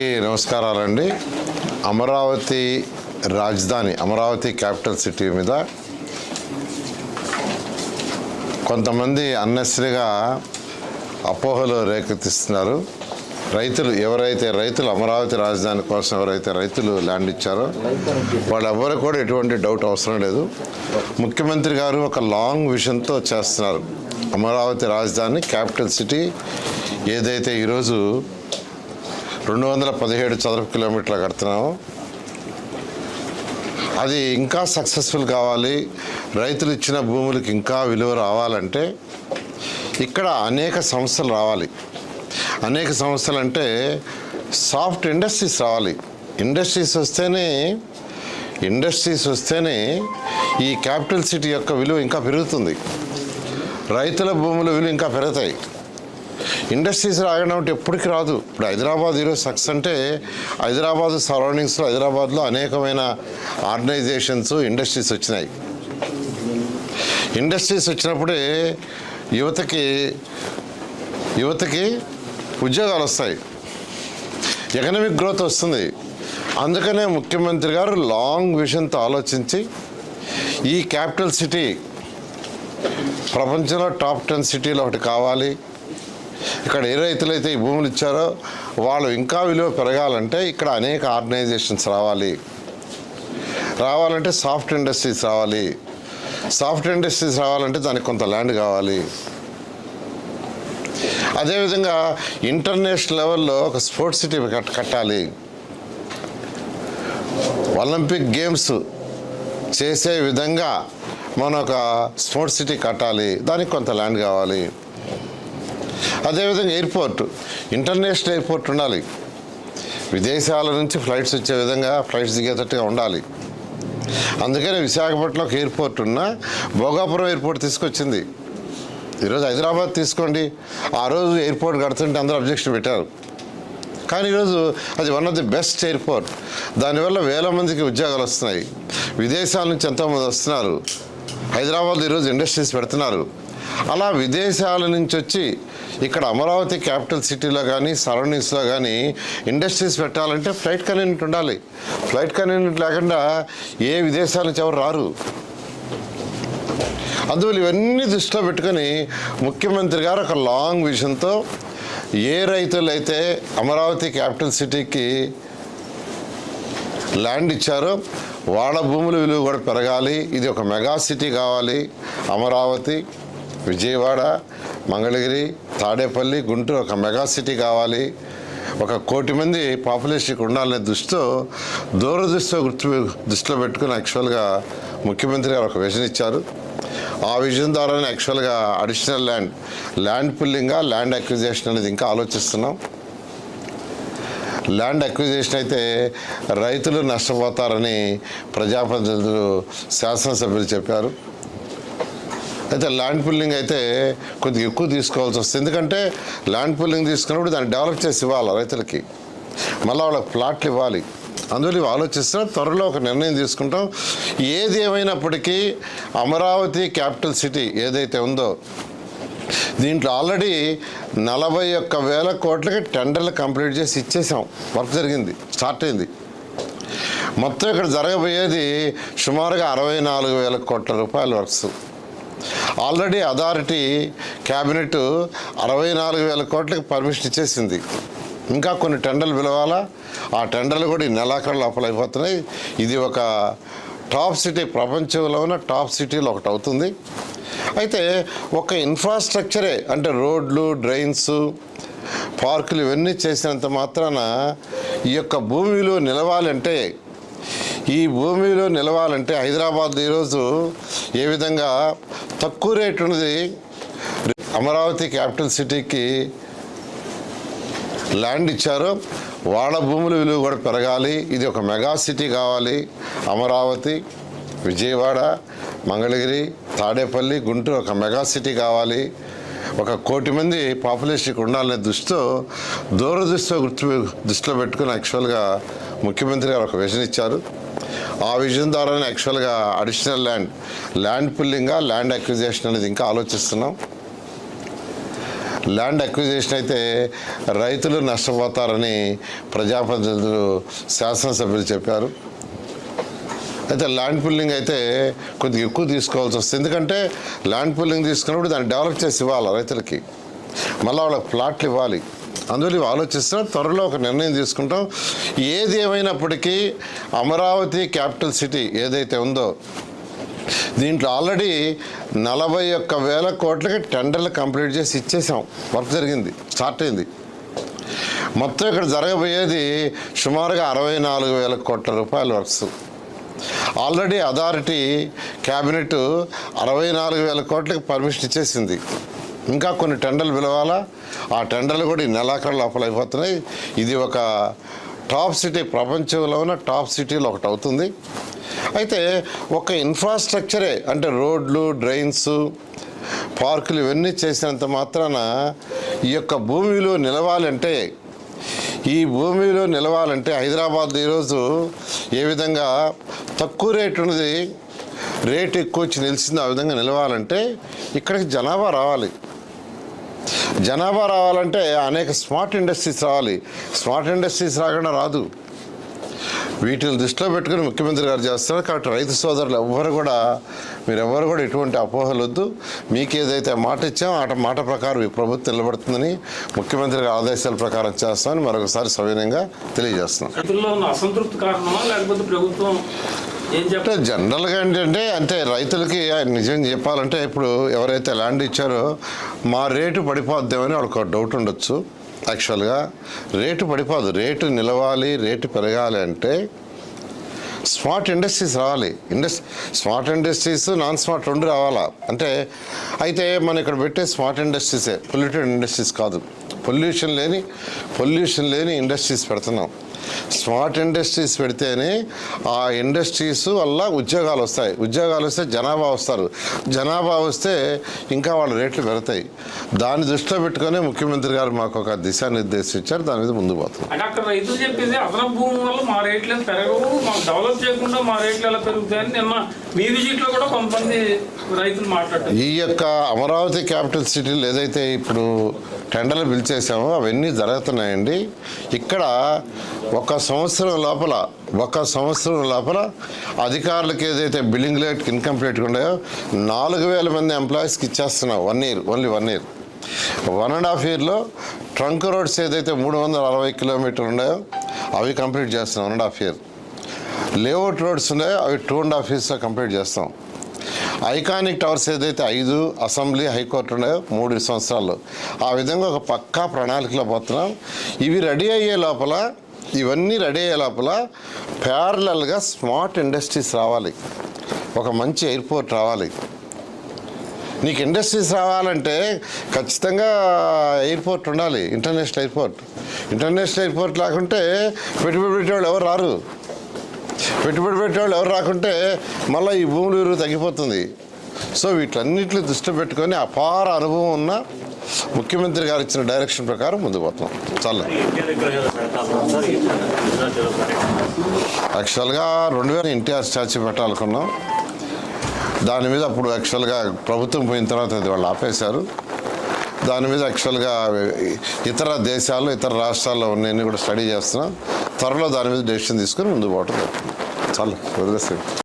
నమస్కారాలండి. అమరావతి రాజధాని, Amaravati capital city మీద కొంతమంది అన్నెసరిగా అపోహలు రేకెత్తిస్తున్నారు. ఎవరైతే రైతులు అమరావతి రాజధాని కోసం ఎవరైతే రైతులు ల్యాండ్ ఇచ్చారో వాళ్ళెవ్వరు కూడా ఎటువంటి డౌట్ అవసరం లేదు. ముఖ్యమంత్రి గారు ఒక లాంగ్ విజన్తో చేస్తున్నారు. అమరావతి రాజధాని క్యాపిటల్ సిటీ ఏదైతే ఈరోజు 217 చదరపు కిలోమీటర్లు కడుతున్నాము, అది ఇంకా సక్సెస్ఫుల్ కావాలి. రైతులు ఇచ్చిన భూములకు ఇంకా విలువ రావాలంటే ఇక్కడ అనేక సంస్థలు రావాలి. అనేక సంస్థలు అంటే సాఫ్ట్ ఇండస్ట్రీస్ రావాలి. ఇండస్ట్రీస్ వస్తేనే ఈ క్యాపిటల్ సిటీ యొక్క విలువ ఇంకా పెరుగుతుంది. రైతుల భూముల విలువ ఇంకా పెరుగుతాయి. ఇండస్ట్రీస్ రావడం అంటే ఎప్పటికి రాదు. ఇప్పుడు హైదరాబాద్ ఈరోజు సక్సెస్ అంటే హైదరాబాద్ సరౌండింగ్స్లో, హైదరాబాద్లో అనేకమైన ఆర్గనైజేషన్స్, ఇండస్ట్రీస్ వచ్చినాయి. ఇండస్ట్రీస్ వచ్చినప్పుడే యువతకి ఉద్యోగాలు వస్తాయి, ఎకనామిక్ గ్రోత్ వస్తుంది. అందుకనే ముఖ్యమంత్రి గారు లాంగ్ విజన్తో ఆలోచించి ఈ క్యాపిటల్ సిటీ ప్రపంచంలో టాప్ 10 సిటీలో ఒకటి కావాలి. ఇక్కడ ఏ రైతులైతే ఈ భూములు ఇచ్చారో వాళ్ళు ఇంకా విలువ పెరగాలంటే ఇక్కడ అనేక ఆర్గనైజేషన్స్ రావాలంటే సాఫ్ట్ ఇండస్ట్రీస్ రావాలి. సాఫ్ట్ ఇండస్ట్రీస్ రావాలంటే దానికి కొంత ల్యాండ్ కావాలి. అదేవిధంగా ఇంటర్నేషనల్ లెవెల్లో ఒక స్పోర్ట్స్ సిటీ కట్టాలి. ఒలింపిక్ గేమ్స్ చేసే విధంగా మనం ఒక స్పోర్ట్స్ సిటీ కట్టాలి. దానికి కొంత ల్యాండ్ కావాలి. అదేవిధంగా ఎయిర్పోర్ట్, ఇంటర్నేషనల్ ఎయిర్పోర్ట్ ఉండాలి. విదేశాల నుంచి ఫ్లైట్స్ వచ్చే విధంగా, ఫ్లైట్స్ దిగేటట్టుగా ఉండాలి. అందుకనే విశాఖపట్నంలో ఎయిర్పోర్ట్ ఉన్నా భోగాపురం ఎయిర్పోర్ట్ తీసుకొచ్చింది. ఈరోజు హైదరాబాద్ తీసుకోండి, ఆ రోజు ఎయిర్పోర్ట్ కడుతుంటే అందరూ అబ్జెక్షన్ పెట్టారు. కానీ ఈరోజు అది one of the best airport. దానివల్ల వేల మందికి ఉద్యోగాలు వస్తున్నాయి. విదేశాల నుంచి ఎంతోమంది వస్తున్నారు. హైదరాబాద్ ఈరోజు ఇండస్ట్రీస్ పెడుతున్నారు. అలా విదేశాల నుంచి వచ్చి ఇక్కడ అమరావతి క్యాపిటల్ సిటీలో కానీ సరౌండింగ్స్లో కానీ ఇండస్ట్రీస్ పెట్టాలంటే ఫ్లైట్ కన్వీనియంట్ ఉండాలి. ఫ్లైట్ కన్వీనియంట్ లేకుండా ఏ విదేశాల నుంచి ఎవరు రారు. అందువల్ల ఇవన్నీ దృష్టిలో పెట్టుకొని ముఖ్యమంత్రి గారు ఒక లాంగ్ విజన్తో ఏ రైతులైతే అమరావతి క్యాపిటల్ సిటీకి ల్యాండ్ ఇచ్చారో వాళ్ళ భూముల విలువ కూడా పెరగాలి. ఇది ఒక మెగా సిటీ కావాలి. అమరావతి, విజయవాడ, మంగళగిరి, తాడేపల్లి, గుంటూరు ఒక మెగా సిటీ కావాలి. 1 కోటి మంది పాపులేషన్కి ఉండాలనే దృష్టిలో పెట్టుకుని యాక్చువల్గా ముఖ్యమంత్రి గారు ఒక విజన్ ఇచ్చారు. ఆ విజన్ ద్వారానే యాక్చువల్గా additional land pulling, land acquisition అనేది ఇంకా ఆలోచిస్తున్నాం. ల్యాండ్ అక్విజిషన్ అయితే రైతులు నష్టపోతారని ప్రజాప్రతినిధులు, శాసనసభ్యులు చెప్పారు. అయితే ల్యాండ్ పుల్లింగ్ అయితే కొద్దిగా ఎక్కువ తీసుకోవాల్సి వస్తుంది. ఎందుకంటే ల్యాండ్ పుల్లింగ్ తీసుకున్నప్పుడు దాన్ని డెవలప్ చేసి ఇవ్వాలి రైతులకి, మళ్ళీ వాళ్ళకి ప్లాట్లు ఇవ్వాలి. అందువల్ల ఇవి ఆలోచిస్తున్నా త్వరలో ఒక నిర్ణయం తీసుకుంటాం. ఏది ఏమైనప్పటికీ అమరావతి క్యాపిటల్ సిటీ ఏదైతే ఉందో దీంట్లో ఆల్రెడీ 41,000 కోట్లకి టెండర్లు కంప్లీట్ చేసి ఇచ్చేసాం. వర్క్ జరిగింది, స్టార్ట్ అయింది. మొత్తం ఇక్కడ జరగబోయేది సుమారుగా 64,000 కోట్ల రూపాయల వర్క్స్. ఆల్రెడీ అథారిటీ క్యాబినెట్ 64,000 కోట్లకి పర్మిషన్ ఇచ్చేసింది. ఇంకా కొన్ని టెండర్లు పిలవాలా. ఆ టెండర్లు కూడా ఈ నెలాఖరు లోపల అయిపోతున్నాయి. ఇది ఒక టాప్ సిటీ, ప్రపంచంలో ఉన్న టాప్ సిటీలో ఒకటి అవుతుంది. అయితే ఒక ఇన్ఫ్రాస్ట్రక్చరే అంటే రోడ్లు, డ్రైన్స్, పార్కులు ఇవన్నీ చేసినంత మాత్రాన ఈ యొక్క భూమి విలువ నిలవాలంటే, ఈ భూమిలో నిలవాలంటే హైదరాబాద్ ఈరోజు ఏ విధంగా తక్కువ రేటు ఉన్నది అమరావతి క్యాపిటల్ సిటీకి ల్యాండ్ ఇచ్చారో వాళ్ళ భూముల విలువ కూడా పెరగాలి. ఇది ఒక మెగా సిటీ కావాలి. అమరావతి, విజయవాడ, మంగళగిరి, తాడేపల్లి, గుంటూరు ఒక మెగా సిటీ కావాలి. 1 కోటి మంది పాపులేషన్కి ఉండాలనే దృష్టిలో పెట్టుకుని యాక్చువల్గా ముఖ్యమంత్రి గారు ఒక విజన్ ఇచ్చారు. ఆ విజన్ ద్వారానే యాక్చువల్గా additional land pulling, land acquisition అనేది ఇంకా ఆలోచిస్తున్నాం. ల్యాండ్ అక్విజిషన్ అయితే రైతులు నష్టపోతారని ప్రజాప్రతినిధులు శాసనసభ్యులు చెప్పారు. అయితే ల్యాండ్ పుల్లింగ్ అయితే కొద్దిగా ఎక్కువ తీసుకోవాల్సి వస్తుంది. ఎందుకంటే ల్యాండ్ పుల్లింగ్ తీసుకున్నప్పుడు దాన్ని డెవలప్ చేసి ఇవ్వాలి రైతులకి, మళ్ళీ వాళ్ళకి ప్లాట్లు ఇవ్వాలి. అందువల్ల ఇవి ఆలోచిస్తున్నాం. త్వరలో ఒక నిర్ణయం తీసుకుంటాం. ఏది ఏమైనప్పటికీ అమరావతి క్యాపిటల్ సిటీ ఏదైతే ఉందో దీంట్లో ఆల్రెడీ 41,000 కోట్లకి టెండర్లు కంప్లీట్ చేసి ఇచ్చేసాం. వర్క్ జరిగింది, స్టార్ట్ అయింది. మొత్తం ఇక్కడ జరగబోయేది సుమారుగా 64,000 కోట్ల రూపాయల వర్క్స్. ఆల్రెడీ అథారిటీ క్యాబినెట్ 64,000 కోట్లకి పర్మిషన్ ఇచ్చేసింది. ఇంకా కొన్ని టెండర్లు పిలవాలా. ఆ టెండర్లు కూడా ఈ నెలాఖరు లోపల అయిపోతున్నాయి. ఇది ఒక టాప్ సిటీ, ప్రపంచంలో ఉన్న టాప్ సిటీలో ఒకటి అవుతుంది. అయితే ఒక ఇన్ఫ్రాస్ట్రక్చరే అంటే రోడ్లు, డ్రైన్స్, పార్కులు ఇవన్నీ చేసినంత మాత్రాన ఈ యొక్క భూమిలో నిలవాలంటే, ఈ భూమిలో నిలవాలంటే హైదరాబాద్ ఈరోజు ఏ విధంగా తక్కువ రేటు ఉన్నది, రేటు ఎక్కువ వచ్చి నిలిచింది, ఆ విధంగా నిలవాలంటే ఇక్కడికి జనాభా రావాలి. జనాభా రావాలంటే అనేక స్మార్ట్ ఇండస్ట్రీస్ రావాలి. స్మార్ట్ ఇండస్ట్రీస్ రాకుండా రాదు. వీటిని దృష్టిలో పెట్టుకుని ముఖ్యమంత్రి గారు చేస్తున్నారు. కాబట్టి రైతు సోదరులు మీరెవ్వరు కూడా ఎటువంటి అపోహలు వద్దు. మీకు ఏదైతే మాట ఇచ్చామో ఆ మాట ప్రకారం ఈ ప్రభుత్వం నిలబడుతుందని, ముఖ్యమంత్రి గారి ఆదేశాల ప్రకారం చేస్తామని మరొకసారి సవినయంగా తెలియజేస్తున్నాం. అసంతృప్తి కారణమా లేకపోతే ప్రభుత్వం అంటే జనరల్గా ఏంటంటే అంటే రైతులకి నిజం చెప్పాలంటే ఇప్పుడు ఎవరైతే ల్యాండ్ ఇచ్చారో మా రేటు పడిపోద్దామని వాళ్ళకి ఒక డౌట్ ఉండొచ్చు. యాక్చువల్గా రేటు పడిపోదు. రేటు నిలవాలి, రేటు పెరగాలి అంటే స్మార్ట్ ఇండస్ట్రీస్ రావాలి. స్మార్ట్ ఇండస్ట్రీస్, నాన్ స్మార్ట్ రెండు రావాలా. అంటే అయితే మనం ఇక్కడ పెట్టే స్మార్ట్ ఇండస్ట్రీసే, పొల్యూటెడ్ ఇండస్ట్రీస్ కాదు. పొల్యూషన్ లేని ఇండస్ట్రీస్ పెడుతున్నాం. స్మార్ట్ ఇండస్ట్రీస్ పెడితేనే ఆ ఇండస్ట్రీస్ వల్ల ఉద్యోగాలు వస్తాయి. ఉద్యోగాలు వస్తే జనాభా వస్తారు. జనాభా వస్తే ఇంకా వాళ్ళ రేట్లు పెడతాయి. దాన్ని దృష్టిలో పెట్టుకునే ముఖ్యమంత్రి గారు మాకు ఒక దిశానిర్దేశం ఇచ్చారు. దాని మీద ముందుకు పోతున్నాం. అంటే అక్కడ రైతులు చెప్పేది అదనపు భూమి వల్ల మా రేట్లు పెరగవు, మాకు డెవలప్ చేయకుండా మా రేట్లు ఎలా పెరుగుతాయని నిన్న మీ విజిట్లో కూడా కొంతమంది రైతులు మాట్లాడారు. ఈ యొక్క అమరావతి క్యాపిటల్ సిటీలు ఏదైతే ఇప్పుడు టెండర్లు పిలిచేసామో అవన్నీ జరుగుతున్నాయండి. ఇక్కడ ఒక సంవత్సరం లోపల అధికారులకు ఏదైతే బిల్డింగ్ రేట్ ఇన్కంప్లీట్గా ఉన్నాయో 4,000 మంది ఎంప్లాయీస్కి ఇచ్చేస్తున్నాం. 1 ఇయర్, ఓన్లీ 1 ఇయర్. 1.5 ఇయర్లో ట్రంక్ రోడ్స్ ఏదైతే 360 కిలోమీటర్లు ఉన్నాయో అవి కంప్లీట్ చేస్తున్నాం 1.5 ఇయర్. లేఅవుట్ రోడ్స్ ఉన్నాయో అవి 2.5 ఇయర్స్లో కంప్లీట్ చేస్తాం. ఐకానిక్ టవర్స్ ఏదైతే 5 అసెంబ్లీ, హైకోర్టు ఉన్నాయో 3 సంవత్సరాల్లో. ఆ విధంగా ఒక పక్కా ప్రణాళికలో పోతున్నాం. ఇవన్నీ రెడీ అయ్యే లోపల ప్యారలల్గా స్మార్ట్ ఇండస్ట్రీస్ రావాలి. ఒక మంచి ఎయిర్పోర్ట్ రావాలి. నీకు ఇండస్ట్రీస్ రావాలంటే ఖచ్చితంగా ఎయిర్పోర్ట్ ఉండాలి, ఇంటర్నేషనల్ ఎయిర్పోర్ట్ లేకుంటే పెట్టుబడి పెట్టేవాళ్ళు ఎవరు రాకుంటే మళ్ళీ ఈ భూముల విలువ తగ్గిపోతుంది. సో వీటన్నిటిని దృష్టి పెట్టుకొని అపార అనుభవం ఉన్న ముఖ్యమంత్రి గారు ఇచ్చిన డైరెక్షన్ ప్రకారం ముందుకు పోతున్నాం. చాలా యాక్చువల్గా 2000 ఎన్టీఆర్ స్టాచ్యూ పెట్టాలనుకున్నాం. దాని మీద అప్పుడు యాక్చువల్గా ప్రభుత్వం పోయిన తర్వాత అది వాళ్ళు ఆపేశారు. దాని మీద యాక్చువల్గా ఇతర దేశాల్లో, ఇతర రాష్ట్రాల్లో ఉన్నాయని కూడా స్టడీ చేస్తున్నాం. త్వరలో దాని మీద డెసిషన్ తీసుకొని ముందుకు పోవటం చాలా